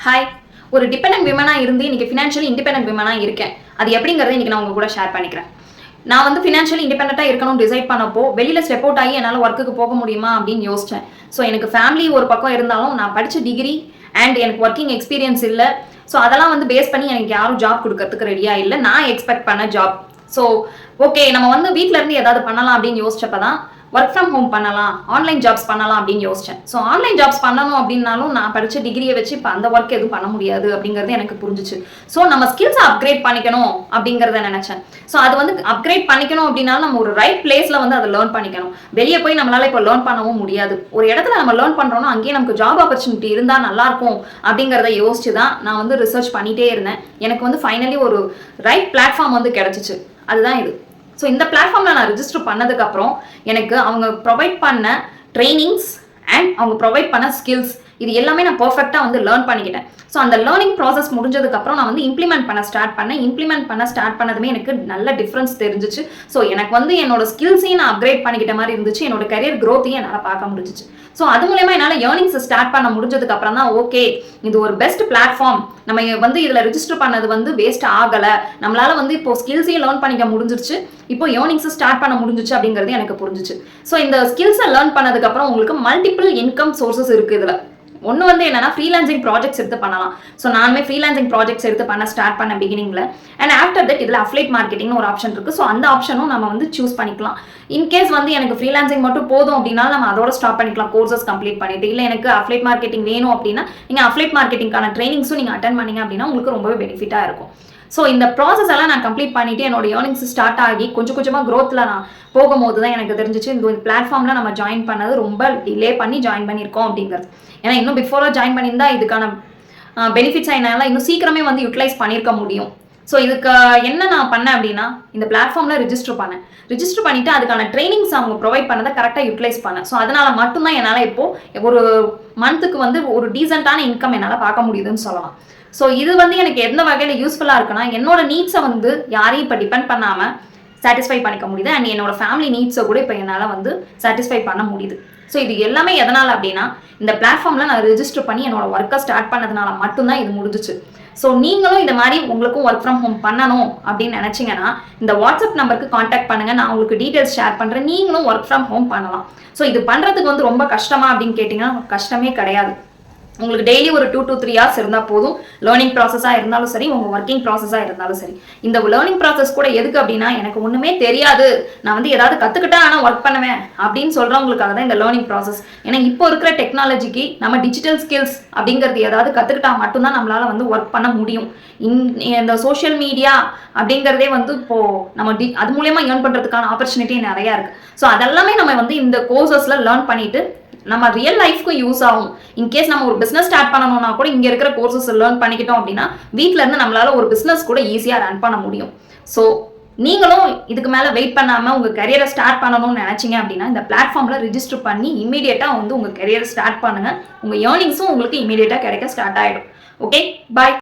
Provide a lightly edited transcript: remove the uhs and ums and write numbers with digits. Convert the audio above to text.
Hi. ஒரு dependent விமனாக இருந்து இன்னைக்கு ஃபினான்ஷியலி இண்டிபெண்டன்ட் விமனாக இருக்கேன். அது எப்படிங்கிறத இன்னைக்கு நான் உங்க கூட ஷேர் பண்ணிக்கிறேன். நான் வந்து ஃபினான்ஷியலி இண்டிபெண்டன்ட்டாக இருக்கணும்னு டிசைட் பண்ணப்போ வெளியில் ஸ்டெப் அவுட் ஆகி என்னால் ஒர்க்குக்கு போக முடியுமா அப்படின்னு யோசித்தேன். ஸோ எனக்கு ஃபேமிலி ஒரு பக்கம் இருந்தாலும் நான் படித்த டிகிரி அண்ட் எனக்கு ஒர்க்கிங் எக்ஸ்பீரியன்ஸ் இல்லை. ஸோ அதெல்லாம் வந்து பேஸ் பண்ணி எனக்கு யாரும் ஜாப் கொடுக்கறதுக்கு ரெடியாக இல்லை. நான் எக்ஸ்பெக்ட் பண்ண ஜாப். ஸோ ஓகே, நம்ம வந்து வீட்டில் இருந்து ஏதாவது பண்ணலாம் அப்படின்னு யோசிச்சப்ப தான் ஒர்க் ஃப்ரம் ஹோம் பண்ணலாம், ஆன்லைன் ஜாப்ஸ் பண்ணலாம் அப்படின்னு யோசிச்சேன். ஸோ ஆன்லைன் ஜாப்ஸ் பண்ணணும் அப்படின்னாலும் நான் படித்த டிகிரியை வச்சு இப்போ அந்த ஒர்க் எதுவும் பண்ண முடியாது அப்படிங்கிறது எனக்கு புரிஞ்சிச்சு. ஸோ நம்ம ஸ்கில்ஸை அப்கிரேட் பண்ணிக்கணும் அப்படிங்கிறத நினைச்சேன். ஸோ அது வந்து அப்கிரேட் பண்ணிக்கணும் அப்படின்னாலும் நம்ம ஒரு ரைட் பிளேஸ்ல வந்து அதை லேர்ன் பண்ணிக்கணும். வெளியே போய் நம்மளால இப்போ லேர்ன் பண்ணவும் முடியாது. ஒரு இடத்துல நம்ம லேர்ன் பண்றோம்னா அங்கேயே நமக்கு ஜாப் ஆப்பர்ச்சுனிட்டி இருந்தால் நல்லா இருக்கும் அப்படிங்கிறத யோசிச்சு தான் நான் வந்து ரிசர்ச் பண்ணிட்டே இருந்தேன். எனக்கு வந்து ஃபைனலி ஒரு ரைட் பிளாட்ஃபார்ம் வந்து கிடைச்சிச்சு. அதுதான் இது. ஸோ இந்த பிளாட்ஃபார்மில் நான் ரிஜிஸ்டர் பண்ணதுக்கப்புறம் எனக்கு அவங்க ப்ரொவைட் பண்ண ட்ரைனிங்ஸ் அண்ட் அவங்க ப்ரொவைட் பண்ண ஸ்கில்ஸ் இது எல்லாமே நான் பர்ஃபெக்டாக வந்து லேர்ன் பண்ணிக்கிட்டேன். ஸோ அந்த லேர்னிங் ப்ராசஸ் முடிஞ்சதுக்கப்புறம் நான் வந்து இம்ப்ளிமெண்ட் பண்ண ஸ்டார்ட் பண்ணதுமே எனக்கு நல்ல டிஃப்ரென்ஸ் தெரிஞ்சிச்சு. ஸோ எனக்கு வந்து என்னோட ஸ்கில்ஸையும் நான் அப்கிரேட் பண்ணிக்கிட்ட மாதிரி இருந்துச்சு. என்னோட கரியர் க்ரோத்தையும் என்னால் பார்க்க முடிஞ்சிச்சு. ஸோ அது மூலமா என்னால் ஏர்னிங்ஸ் ஸ்டார்ட் பண்ண முடிஞ்சதுக்கு அப்புறம் தான் ஓகே, இது ஒரு பெஸ்ட் பிளாட்ஃபார்ம். நம்ம வந்து இதில் ரிஜிஸ்டர் பண்ணது வந்து வேஸ்ட் ஆகலை. நம்மளால வந்து இப்போ ஸ்கில்ஸையும் லேர்ன் பண்ணிக்க முடிஞ்சிருச்சு, இப்போ ஏர்னிங்ஸ் ஸ்டார்ட் பண்ண முடிஞ்சிச்சு அப்படிங்கிறது எனக்கு புரிஞ்சிச்சு. ஸோ இந்த ஸ்கில்ஸை லேர்ன் பண்ணதுக்கப்புறம் உங்களுக்கு மல்டிபிள் இன்கம் சோர்சஸ் இருக்குது. இதில் ஒன்று வந்து என்னன்னா ஃப்ரீலான்சிங் ப்ராஜெக்ட்ஸ் எடுத்து பண்ணலாம். ஸோ நானுமே ஃப்ரீலான்சிங் ப்ராஜெக்ட்ஸ் எடுத்து பண்ண ஸ்டார்ட் பண்ண பிகினிங்ல. அண்ட் ஆஃப்டர் தட் இதில் அஃப்லைட் மார்க்கெட்டிங்னு ஒரு ஆப்ஷன் இருக்கு. ஸோ அந்த ஆப்ஷனும் நம்ம வந்து சூஸ் பண்ணிக்கலாம். இன்கேஸ் வந்து எனக்கு ஃப்ரீலான்சிங் மட்டும் போதும் அப்படின்னா நம்ம அதோட ஸ்டாப் பண்ணிக்கலாம், கோர்சஸ் கம்ப்ளீட் பண்ணிட்டு. இல்லை எனக்கு அஃப்லைட் மார்க்கெட்டிங் வேணும் அப்படின்னா நீங்கள் அஃப்லைட் மார்க்கெட்டிங்கான ட்ரைனிங்ஸும் நீங்கள் அட்டன் பண்ணீங்க அப்படின்னா உங்களுக்கு ரொம்பவே பெனிஃபிட்டாக இருக்கும். ஸோ இந்த ப்ராசஸ் எல்லாம் நான் கம்ப்ளீட் பண்ணிட்டு என்னோட ஏர்னிங்ஸ் ஸ்டார்ட் ஆகி கொஞ்சம் கொஞ்சமாக க்ரோத்தில் நான் போகும்போது தான் எனக்கு தெரிஞ்சிச்சு இந்த பிளாட்ஃபார்மில் நம்ம ஜாயின் பண்ணது ரொம்ப டிலே பண்ணி ஜாயின் பண்ணியிருக்கோம் அப்படிங்கிறது. ஏன்னா இன்னும் பிஃபோராக ஜாயின் பண்ணியிருந்தா இதுக்கான பெனிஃபிட்ஸ் என்னால் இன்னும் சீக்கிரமே வந்து யூட்டிலைஸ் பண்ணியிருக்க முடியும். ஸோ இதுக்கு என்ன நான் பண்ணேன் அப்படின்னா இந்த பிளாட்ஃபார்மில் ரிஜிஸ்டர் பண்ணிவிட்டு அதுக்கான ட்ரைனிங்ஸ் அவங்க ப்ரொவைட் பண்ணதை கரெக்டாக யூட்டிலைஸ் பண்ணேன். ஸோ அதனால் மட்டும்தான் என்னால் இப்போது ஒரு மந்த்துக்கு வந்து ஒரு டீசெண்டான இன்கம் என்னால் பார்க்க முடியுதுன்னு சொல்லலாம். ஸோ இது வந்து எனக்கு எந்த வகையில் யூஸ்ஃபுல்லாக இருக்குன்னா என்னோட நீட்ஸை வந்து யாரையும் இப்போ டிபெண்ட் பண்ணாமல் சாட்டிஸ்ஃபை பண்ணிக்க முடியுது. அண்ட் என்னோட ஃபேமிலி நீட்ஸை கூட இப்போ என்னால் வந்து சாட்டிஸ்ஃபை பண்ண முடியுது. ஸோ இது எல்லாமே எதனால் அப்படின்னா இந்த பிளாட்ஃபார்மில் நான் ரிஜிஸ்டர் பண்ணி என்னோட ஒர்க்கை ஸ்டார்ட் பண்ணதுனால மட்டும்தான் இது முடிஞ்சிச்சு. ஸோ நீங்களும் இந்த மாதிரி உங்களுக்கும் ஒர்க் ஃப்ரம் ஹோம் பண்ணணும் அப்படின்னு நினச்சிங்கன்னா இந்த வாட்ஸ்அப் நம்பருக்கு காண்டாக்ட் பண்ணுங்கள். நான் உங்களுக்கு டீட்டெயில்ஸ் ஷேர் பண்ணுறேன். நீங்களும் ஒர்க் ஃப்ரம் ஹோம் பண்ணலாம். ஸோ இது பண்ணுறதுக்கு வந்து ரொம்ப கஷ்டமா அப்படின்னு கேட்டிங்கன்னா கஷ்டமே கிடையாது. உங்களுக்கு டெய்லி ஒரு 2 to 3 hours இருந்தால் போதும். லேர்னிங் ப்ராசஸாக இருந்தாலும் சரி, உங்கள் ஒர்க்கிங் ப்ராசஸாக இருந்தாலும் சரி. இந்த லேர்னிங் ப்ராசஸ் கூட எதுக்கு அப்படின்னா எனக்கு ஒன்றுமே தெரியாது, நான் வந்து ஏதாவது கற்றுக்கிட்டா ஆனால் ஒர்க் பண்ணுவேன் அப்படின்னு சொல்கிறவங்களுக்காக தான் இந்த லேர்னிங் ப்ராசஸ். ஏன்னா இப்போ இருக்கிற டெக்னாலஜிக்கு நம்ம டிஜிட்டல் ஸ்கில்ஸ் அப்படிங்கிறது ஏதாவது கற்றுக்கிட்டா மட்டும்தான் நம்மளால் வந்து ஒர்க் பண்ண முடியும். இந்த சோஷியல் மீடியா அப்படிங்கிறதே வந்து இப்போது நம்ம அது மூலயமா ஏர்ன் பண்ணுறதுக்கான ஆப்பர்ச்சுனிட்டி நிறையா இருக்குது. ஸோ அதெல்லாமே நம்ம வந்து இந்த கோர்சஸில் லேர்ன் பண்ணிவிட்டு நம்ம ரியல் லைஃப்க்கும் யூஸ் ஆகும். இன்கேஸ் நம்ம ஒரு பிஸ்னஸ் ஸ்டார்ட் பண்ணணும்னா கூட இங்கே இருக்கிற கோர்சஸ் லேர்ன் பண்ணிக்கிட்டோம் அப்படின்னா வீட்டில் இருந்து நம்மளால ஒரு பிஸ்னஸ் கூட ஈஸியாக ரன் பண்ண முடியும். ஸோ நீங்களும் இதுக்கு மேலே வெயிட் பண்ணாமல் உங்கள் கரியரை ஸ்டார்ட் பண்ணணும்னு நினச்சிங்க அப்படின்னா இந்த பிளாட்ஃபார்மில் ரிஜிஸ்டர் பண்ணி இமீடியட்டாக வந்து உங்கள் கரியரை ஸ்டார்ட் பண்ணுங்கள். உங்கள் ஏர்னிங்ஸும் உங்களுக்கு இமீடியட்டாக கிடைக்க ஸ்டார்ட் ஆகிடும். ஓகே, பாய்.